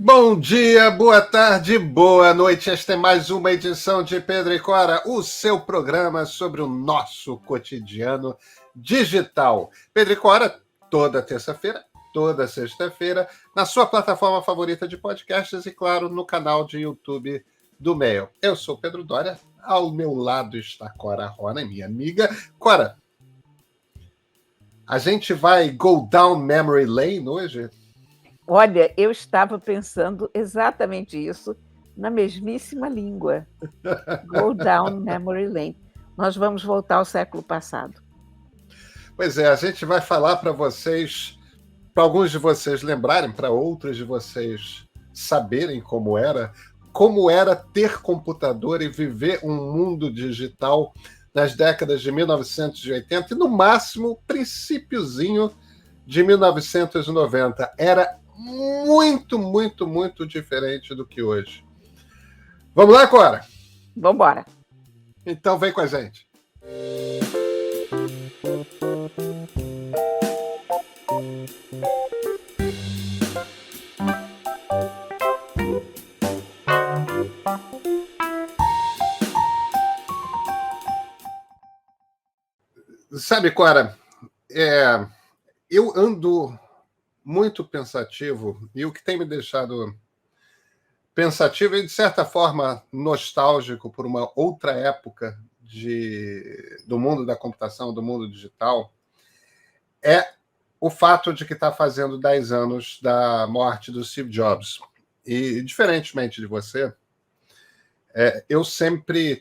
Bom dia, boa tarde, boa noite. Esta é mais uma edição de Pedro e Cora, o seu programa sobre o nosso cotidiano digital. Pedro e Cora, toda terça-feira, toda sexta-feira, na sua plataforma favorita de podcasts e, claro, no canal de YouTube do Meio. Eu sou Pedro Dória, ao meu lado está Cora Rona, minha amiga. Cora, a gente vai go down memory lane hoje? Olha, eu estava pensando exatamente isso na mesmíssima língua. Go down memory lane. Nós vamos voltar ao século passado. Pois é, a gente vai falar para vocês, para alguns de vocês lembrarem, para outros de vocês saberem como era ter computador e viver um mundo digital nas décadas de 1980 e, no máximo, princípiozinho de 1990. Era muito, muito, muito diferente do que hoje. Vamos lá, Cora? Vamos embora. Então vem com a gente. Sabe, Cora, eu ando muito pensativo, e o que tem me deixado pensativo e, de certa forma, nostálgico por uma outra época do mundo da computação, do mundo digital, é o fato de que está fazendo 10 anos da morte do Steve Jobs. E, diferentemente de você,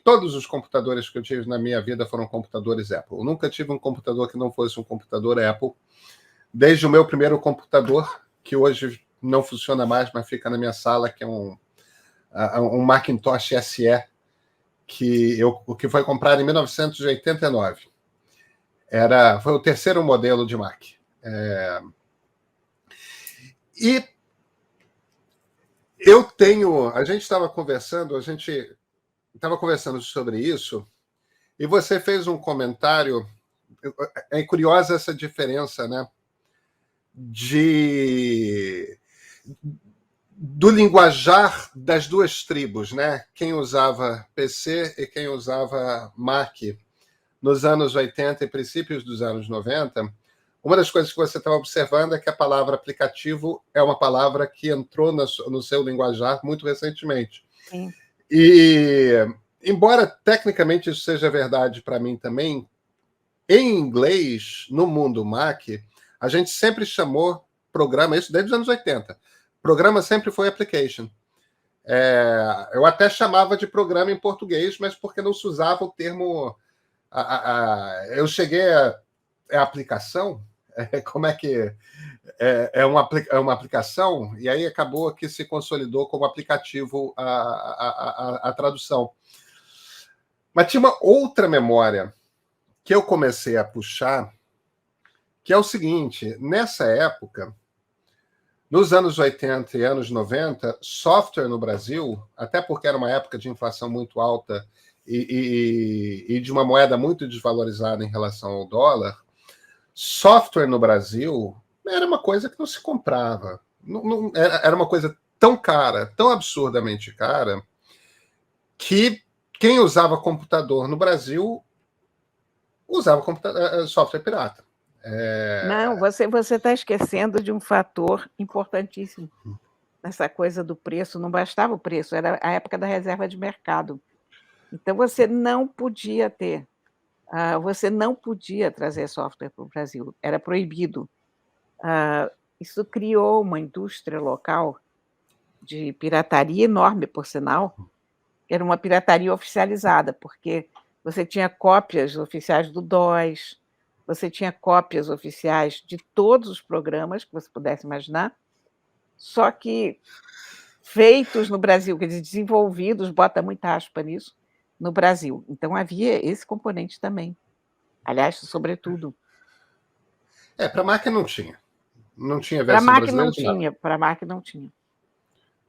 todos os computadores que eu tive na minha vida foram computadores Apple. Eu nunca tive um computador que não fosse um computador Apple, desde o meu primeiro computador, que hoje não funciona mais, mas fica na minha sala, que é um Macintosh SE, que foi comprado em 1989. Foi o terceiro modelo de Mac. E a gente estava conversando sobre isso, e você fez um comentário. É curiosa essa diferença, né? Do linguajar das duas tribos, né? Quem usava PC e quem usava Mac nos anos 80 e princípios dos anos 90. Uma das coisas que você estava observando é que a palavra aplicativo é uma palavra que entrou no seu linguajar muito recentemente. Sim. E, embora tecnicamente isso seja verdade para mim também, em inglês, no mundo Mac, a gente sempre chamou programa, isso desde os anos 80, programa sempre foi application. Eu até chamava de programa em português, mas porque não se usava o termo... eu cheguei a aplicação? Como é que... É uma aplicação, e aí acabou que se consolidou como aplicativo a tradução. Mas tinha uma outra memória que eu comecei a puxar, que é o seguinte: nessa época, nos anos 80 e anos 90, software no Brasil, até porque era uma época de inflação muito alta e de uma moeda muito desvalorizada em relação ao dólar, software no Brasil era uma coisa que não se comprava. Era uma coisa tão cara, tão absurdamente cara, que quem usava computador no Brasil usava software pirata. Não, você está esquecendo de um fator importantíssimo nessa coisa do preço. Não bastava o preço, era a época da reserva de mercado. Então, você não podia trazer software para o Brasil, era proibido. Isso criou uma indústria local de pirataria enorme, por sinal. Era uma pirataria oficializada, porque você tinha cópias oficiais do DOS, você tinha cópias oficiais de todos os programas que você pudesse imaginar, só que feitos no Brasil, quer dizer, desenvolvidos, bota muita aspa nisso, no Brasil. Então, havia esse componente também. Aliás, sobretudo. Para Mac não tinha. Não tinha Para versão Mac brasileira? não tinha, para Mac não tinha.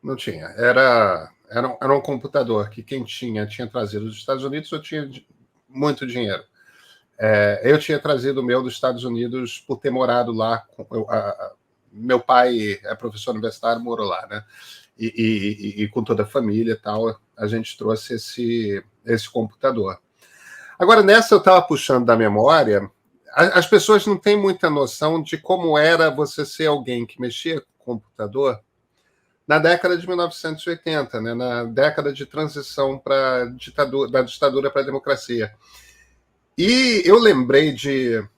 Não tinha. Era um computador que quem tinha trazido dos Estados Unidos ou tinha muito dinheiro. Eu tinha trazido o meu dos Estados Unidos por ter morado lá meu pai é professor universitário, morou lá, né? E com toda a família e tal, a gente trouxe esse computador. Agora, nessa eu estava puxando da memória, as pessoas não têm muita noção de como era você ser alguém que mexia com computador na década de 1980, né, na década de transição da ditadura para a democracia. E eu lembrei de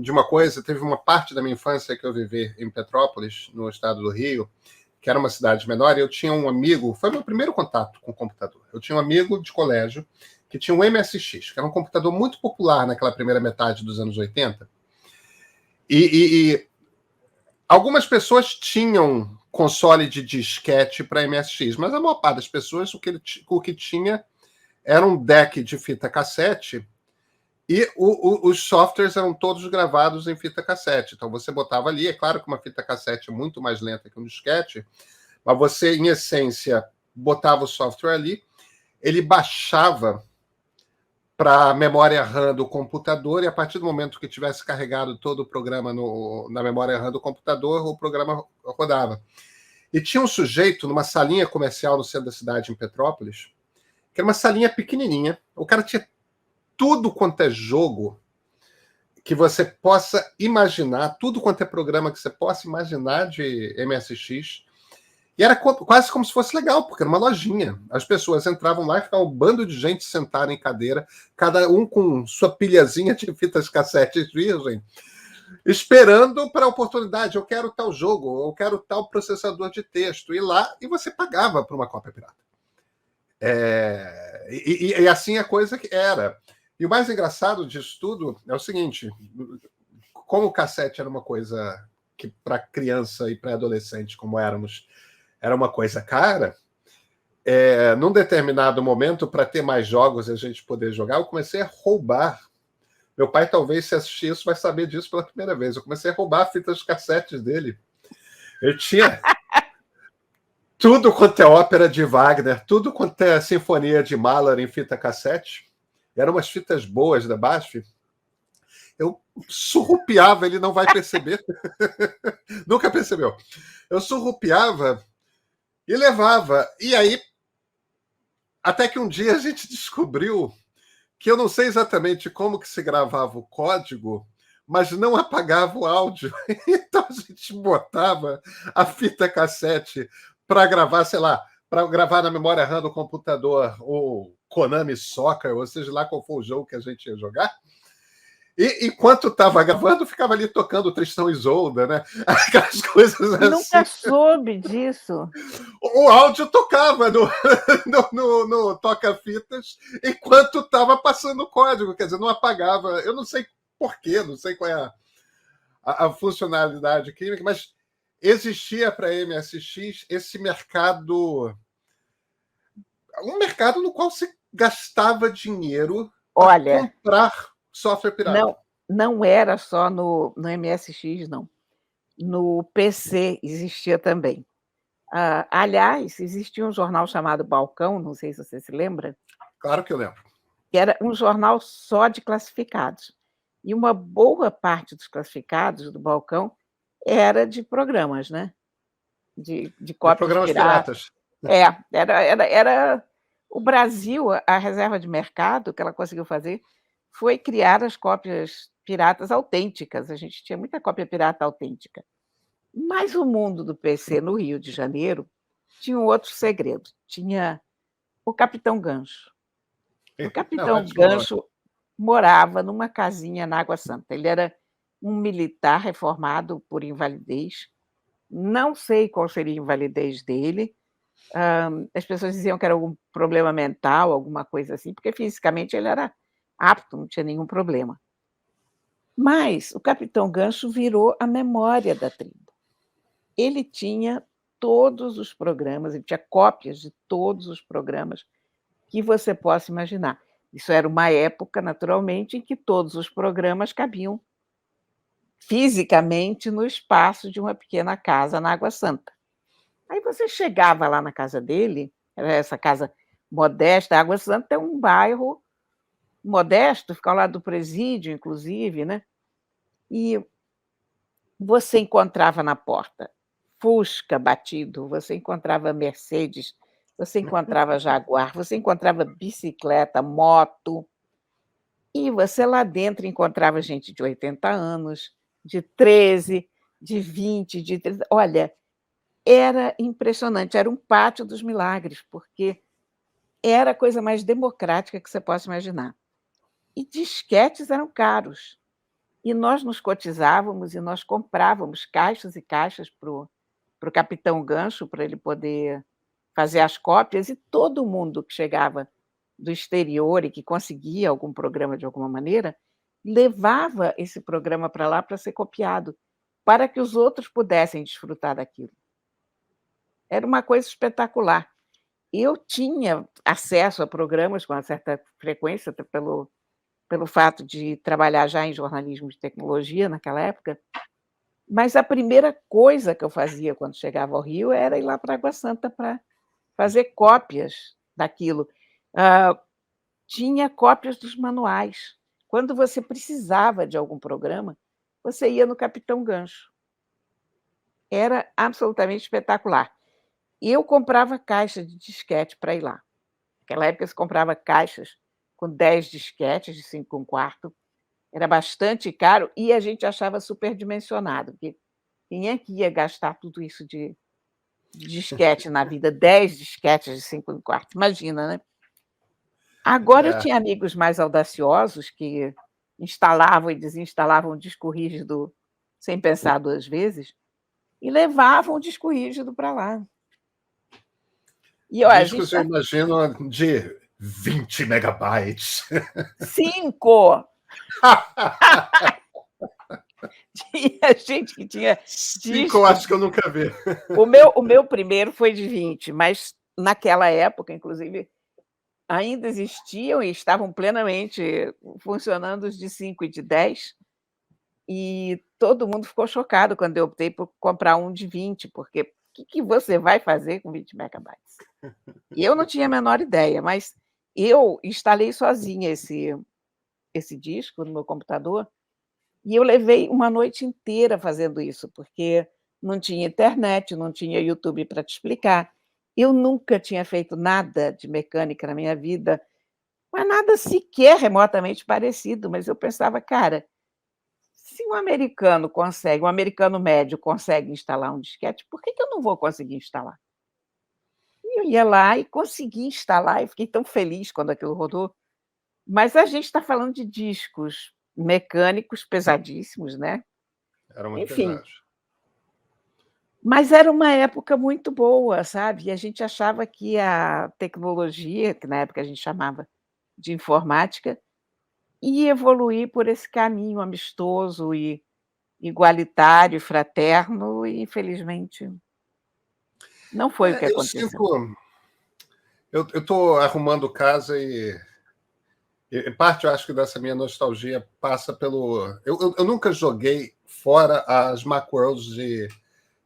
uma coisa, teve uma parte da minha infância que eu vivi em Petrópolis, no estado do Rio, que era uma cidade menor, e eu tinha um amigo, foi meu primeiro contato com o computador. Eu tinha um amigo de colégio que tinha um MSX, que era um computador muito popular naquela primeira metade dos anos 80. E algumas pessoas tinham console de disquete para MSX, mas a maior parte das pessoas o que tinha era um deck de fita cassete e os softwares eram todos gravados em fita cassete. Então você botava ali, é claro que uma fita cassete é muito mais lenta que um disquete, mas você, em essência, botava o software ali, ele baixava para a memória RAM do computador, e a partir do momento que tivesse carregado todo o programa na memória RAM do computador, o programa rodava. E tinha um sujeito numa salinha comercial no centro da cidade, em Petrópolis, que era uma salinha pequenininha. O cara tinha tudo quanto é jogo que você possa imaginar, tudo quanto é programa que você possa imaginar de MSX. E era quase como se fosse legal, porque era uma lojinha. As pessoas entravam lá e ficava um bando de gente sentada em cadeira, cada um com sua pilhazinha de fitas cassetes virgem, esperando para a oportunidade. Eu quero tal jogo, eu quero tal processador de texto. E lá, e você pagava por uma cópia pirata. E assim a coisa que era. E o mais engraçado disso tudo é o seguinte, como o cassete era uma coisa que para criança e pré-adolescente, como éramos, era uma coisa cara, num determinado momento, para ter mais jogos e a gente poder jogar, eu comecei a roubar. Meu pai, talvez, se assistir isso, vai saber disso pela primeira vez. Eu comecei a roubar fitas cassetes dele. Eu tinha tudo quanto é ópera de Wagner, tudo quanto é sinfonia de Mahler em fita cassete. Eram umas fitas boas da BASF. Eu surrupiava, ele não vai perceber. Nunca percebeu. Eu surrupiava e levava. E aí, até que um dia a gente descobriu que eu não sei exatamente como que se gravava o código, mas não apagava o áudio. Então a gente botava a fita cassete para gravar, sei lá, para gravar na memória RAM do computador o Konami Soccer, ou seja lá qual for o jogo que a gente ia jogar. E enquanto estava gravando, ficava ali tocando Tristão e Isolda, né? Aquelas coisas assim. Nunca soube disso. O áudio tocava no toca-fitas enquanto estava passando o código, quer dizer, não apagava. Eu não sei porquê, não sei qual é a funcionalidade química, mas existia para a MSX esse mercado, um mercado no qual se gastava dinheiro para comprar software pirata. Não era só no MSX, não. No PC existia também. Aliás, existia um jornal chamado Balcão, não sei se você se lembra. Claro que eu lembro. Que era um jornal só de classificados. E uma boa parte dos classificados do Balcão era de programas, né? De cópias programas piratas. Era o Brasil, a reserva de mercado que ela conseguiu fazer foi criar as cópias piratas autênticas. A gente tinha muita cópia pirata autêntica. Mas o mundo do PC no Rio de Janeiro tinha um outro segredo. Tinha o Capitão Gancho. O Capitão Gancho morava numa casinha na Água Santa. Ele era um militar reformado por invalidez. Não sei qual seria a invalidez dele. As pessoas diziam que era algum problema mental, alguma coisa assim, porque fisicamente ele era apto, não tinha nenhum problema. Mas o Capitão Gancho virou a memória da tribo. Ele tinha todos os programas, ele tinha cópias de todos os programas que você possa imaginar. Isso era uma época, naturalmente, em que todos os programas cabiam fisicamente no espaço de uma pequena casa na Água Santa. Aí você chegava lá na casa dele, era essa casa modesta, a Água Santa é um bairro modesto, fica ao lado do presídio, inclusive, né? E você encontrava na porta Fusca batido, você encontrava Mercedes, você encontrava Jaguar, você encontrava bicicleta, moto, e você lá dentro encontrava gente de 80 anos, de 13, de 20, de 30. Olha, era impressionante, era um pátio dos milagres, porque era a coisa mais democrática que você possa imaginar. E disquetes eram caros. E nós nos cotizávamos e nós comprávamos caixas e caixas para o Capitão Gancho, para ele poder fazer as cópias, e todo mundo que chegava do exterior e que conseguia algum programa de alguma maneira, levava esse programa para lá para ser copiado, para que os outros pudessem desfrutar daquilo. Era uma coisa espetacular. Eu tinha acesso a programas com uma certa frequência, até pelo fato de trabalhar já em jornalismo de tecnologia naquela época, mas a primeira coisa que eu fazia quando chegava ao Rio era ir lá para Água Santa para fazer cópias daquilo. Tinha cópias dos manuais. Quando você precisava de algum programa, você ia no Capitão Gancho. Era absolutamente espetacular. E eu comprava caixa de disquete para ir lá. Naquela época, você comprava caixas com 10 disquetes de 5 1/4. Era bastante caro e a gente achava superdimensionado, porque quem é que ia gastar tudo isso de disquete na vida? 10 disquetes de 5 1/4, imagina, né? Agora eu tinha amigos mais audaciosos que instalavam e desinstalavam o disco rígido sem pensar 2 vezes e levavam o disco rígido para lá. E, olha, a gente Discos, eu imagino, de 20 megabytes. 5! Tinha gente que tinha 5 eu acho que eu nunca vi. O meu primeiro foi de 20, mas naquela época, inclusive, ainda existiam e estavam plenamente funcionando os de 5 e de 10, e todo mundo ficou chocado quando eu optei por comprar um de 20, porque o que você vai fazer com 20 megabytes? E eu não tinha a menor ideia, mas eu instalei sozinha esse disco no meu computador e eu levei uma noite inteira fazendo isso, porque não tinha internet, não tinha YouTube para te explicar. Eu nunca tinha feito nada de mecânica na minha vida, mas nada sequer remotamente parecido, mas eu pensava: "Cara, se um americano médio consegue instalar um disquete, por que eu não vou conseguir instalar?". E eu ia lá e consegui instalar, e fiquei tão feliz quando aquilo rodou. Mas a gente está falando de discos mecânicos pesadíssimos, né. Eram muito Enfim, pesados. mas era uma época muito boa, sabe, e a gente achava que a tecnologia, que na época a gente chamava de informática, ia evoluir por esse caminho amistoso e igualitário e fraterno, e infelizmente não foi o que Eu aconteceu. sinto. Eu estou arrumando casa e parte, eu acho que dessa minha nostalgia passa pelo. Eu nunca joguei fora as Macworlds de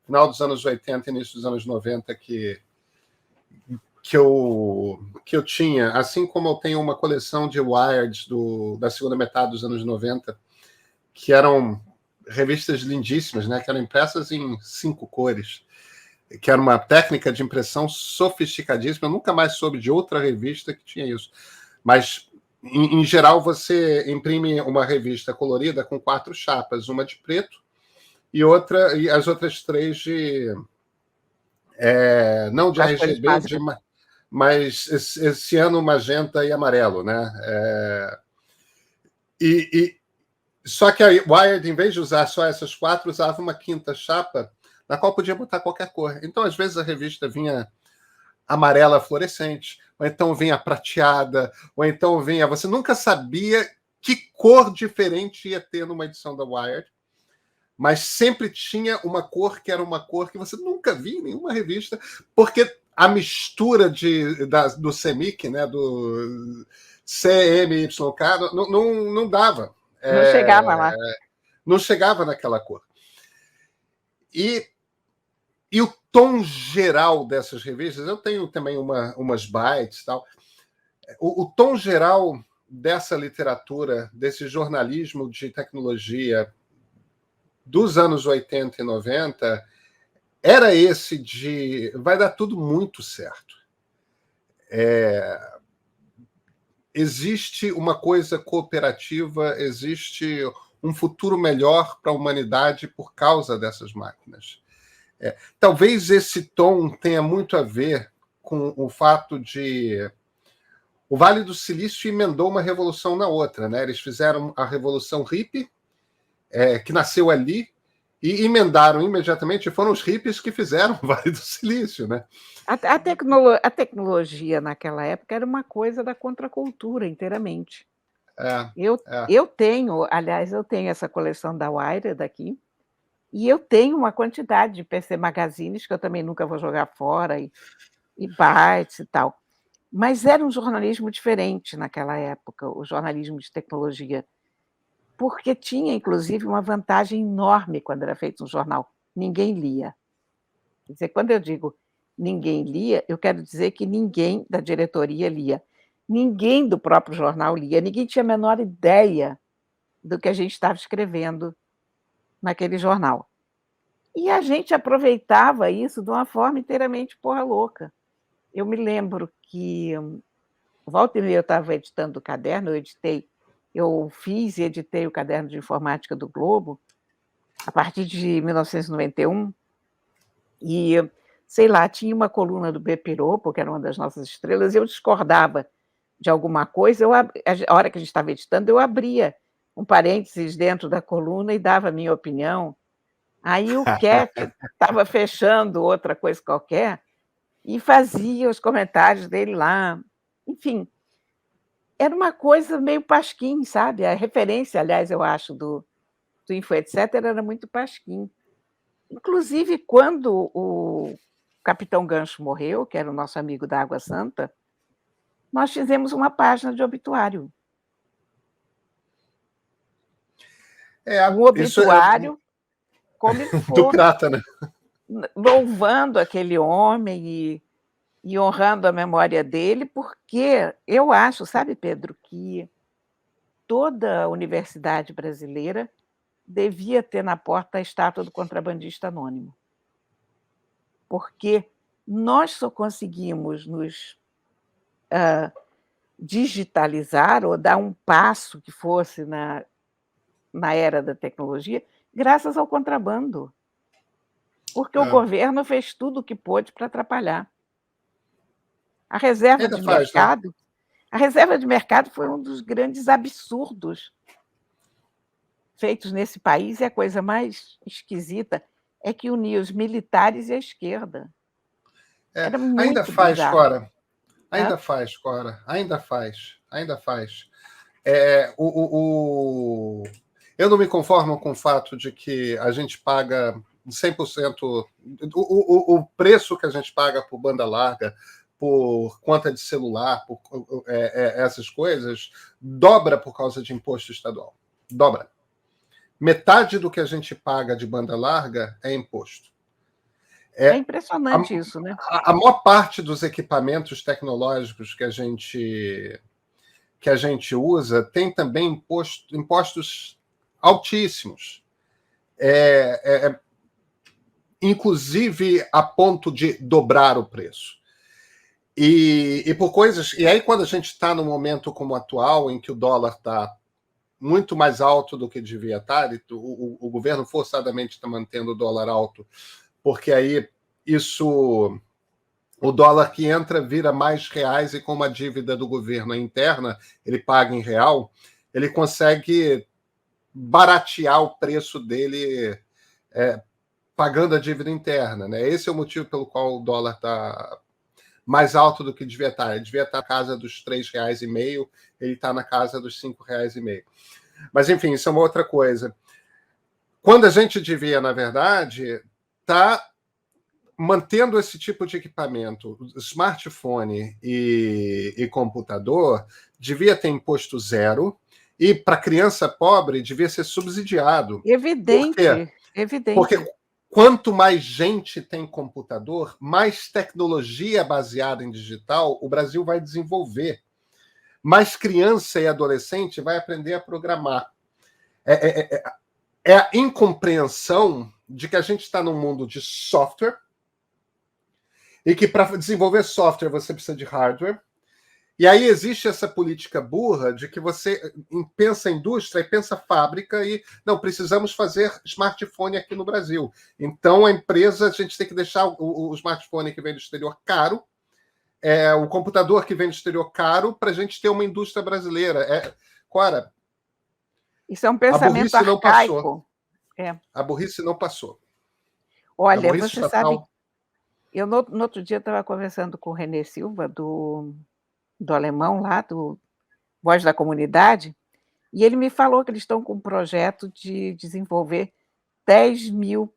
final dos anos 80 início dos anos 90 que eu tinha, assim como eu tenho uma coleção de Wired da segunda metade dos anos 90, que eram revistas lindíssimas, né, que eram impressas em 5 cores, que era uma técnica de impressão sofisticadíssima. Eu nunca mais soube de outra revista que tinha isso. Mas, em geral, você imprime uma revista colorida com 4 chapas, uma de preto e as outras 3 de... não de Com as cores RGB, básicas. mas ciano, magenta e amarelo, né? Só que a Wired, em vez de usar só essas 4, usava uma quinta chapa na qual podia botar qualquer cor. Então, às vezes, a revista vinha amarela fluorescente, ou então vinha prateada, ou então vinha... Você nunca sabia que cor diferente ia ter numa edição da Wired, mas sempre tinha uma cor que era uma cor que você nunca via em nenhuma revista, porque a mistura do CMYK, né, do CMYK, não dava. Não chegava lá. Não chegava naquela cor. E o tom geral dessas revistas, eu tenho também umas bytes e tal, o tom geral dessa literatura, desse jornalismo de tecnologia dos anos 80 e 90 era esse de vai dar tudo muito certo. Existe uma coisa cooperativa, existe um futuro melhor para a humanidade por causa dessas máquinas. Talvez esse tom tenha muito a ver com o fato de o Vale do Silício emendou uma revolução na outra, né? Eles fizeram a Revolução Hippie, que nasceu ali, e emendaram imediatamente, foram os hippies que fizeram o Vale do Silício, né? A tecnologia naquela época era uma coisa da contracultura inteiramente. Eu tenho, aliás, eu tenho essa coleção da Wired aqui, e eu tenho uma quantidade de PC Magazines que eu também nunca vou jogar fora, e Bytes e tal. Mas era um jornalismo diferente naquela época, o jornalismo de tecnologia, porque tinha, inclusive, uma vantagem enorme quando era feito um jornal: ninguém lia. Quer dizer, quando eu digo ninguém lia, eu quero dizer que ninguém da diretoria lia, ninguém do próprio jornal lia, ninguém tinha a menor ideia do que a gente estava escrevendo naquele jornal. E a gente aproveitava isso de uma forma inteiramente porra louca. Eu me lembro que, volta e meia, eu estava editando o caderno, eu fiz e editei o caderno de informática do Globo a partir de 1991, e, sei lá, tinha uma coluna do Bepiropo, que era uma das nossas estrelas, e eu discordava de alguma coisa, a hora que a gente estava editando, eu abria um parênteses dentro da coluna e dava a minha opinião. Aí o Keck estava fechando outra coisa qualquer e fazia os comentários dele lá. Enfim, era uma coisa meio Pasquim, sabe? A referência, aliás, eu acho, do Info Etc. era muito Pasquim. Inclusive, quando o Capitão Gancho morreu, que era o nosso amigo da Água Santa, nós fizemos uma página de obituário. Um obituário como do Prata, né? Louvando aquele homem e honrando a memória dele, porque eu acho, sabe, Pedro, que toda a universidade brasileira devia ter na porta a estátua do contrabandista anônimo. Porque nós só conseguimos nos digitalizar ou dar um passo que fosse na era da tecnologia graças ao contrabando. Porque o governo fez tudo o que pôde para atrapalhar. A reserva de mercado, a reserva de mercado foi um dos grandes absurdos feitos nesse país, e a coisa mais esquisita é que unia os militares e a esquerda. Era muito ainda faz, bizarro. Cora. Ainda faz, Cora. Ainda faz. Eu não me conformo com o fato de que a gente paga 100%. O preço que a gente paga por banda larga, por conta de celular, por essas coisas, dobra por causa de imposto estadual. Dobra. Metade do que a gente paga de banda larga é imposto. É impressionante isso, né? A maior parte dos equipamentos tecnológicos que a gente usa tem também impostos altíssimos. Inclusive a ponto de dobrar o preço. E por coisas. E aí, quando a gente está num momento como o atual, em que o dólar está muito mais alto do que devia estar, e o governo forçadamente está mantendo o dólar alto, porque aí o dólar que entra vira mais reais, e como a dívida do governo é interna, ele paga em real, ele consegue baratear o preço dele pagando a dívida interna, né? Esse é o motivo pelo qual o dólar está mais alto do que devia estar. Ele devia estar na casa dos R$3,5, ele está na casa dos R$5,5. Mas, enfim, isso é uma outra coisa. Quando a gente devia, na verdade, estar mantendo esse tipo de equipamento, smartphone e computador, devia ter imposto zero, e para criança pobre devia ser subsidiado. Evidente. Porque quanto mais gente tem computador, mais tecnologia baseada em digital o Brasil vai desenvolver. Mais criança e adolescente vai aprender a programar. é a incompreensão de que a gente está num mundo de software e que para desenvolver software você precisa de hardware. E aí existe essa política burra de que você pensa indústria e pensa fábrica e não, precisamos fazer smartphone aqui no Brasil. Então a empresa, a gente tem que deixar o smartphone que vem do exterior caro, o computador que vem do exterior caro, para a gente ter uma indústria brasileira. Cora, isso é um pensamento a burrice não arcaico. passou. A burrice não passou. Olha, você sabe, eu no outro dia estava conversando com o Renê Silva, do Alemão, lá do Voz da Comunidade, e ele me falou que eles estão com um projeto de desenvolver 10.000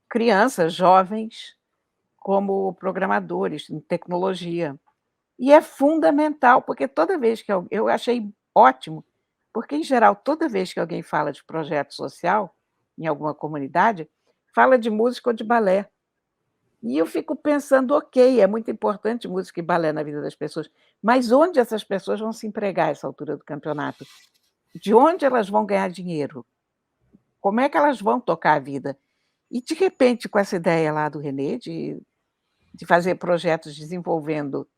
crianças, jovens, como programadores em tecnologia. E é fundamental, porque toda vez que eu achei ótimo, porque, em geral, toda vez que alguém fala de projeto social em alguma comunidade, fala de música ou de balé. E eu fico pensando, ok, é muito importante música e balé na vida das pessoas, mas onde essas pessoas vão se empregar a essa altura do campeonato? De onde elas vão ganhar dinheiro? Como é que elas vão tocar a vida? E, de repente, com essa ideia lá do Renê, de fazer projetos desenvolvendo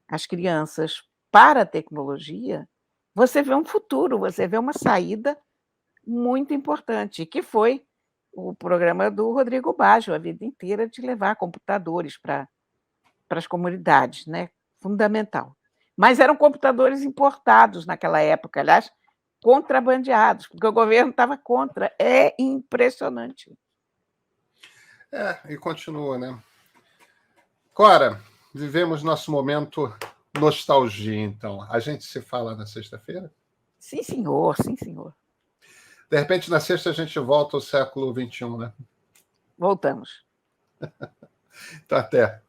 as crianças para a tecnologia, você vê um futuro, você vê uma saída muito importante, que foi o programa do Rodrigo Baggio, a vida inteira, de levar computadores para as comunidades, né? Fundamental. Mas eram computadores importados naquela época, aliás, contrabandeados, porque o governo estava contra. É impressionante. E continua, né? Cora, vivemos nosso momento nostalgia, então. A gente se fala na sexta-feira? Sim, senhor, sim, senhor. De repente, na sexta, a gente volta ao século XXI, né? Voltamos. Então, até.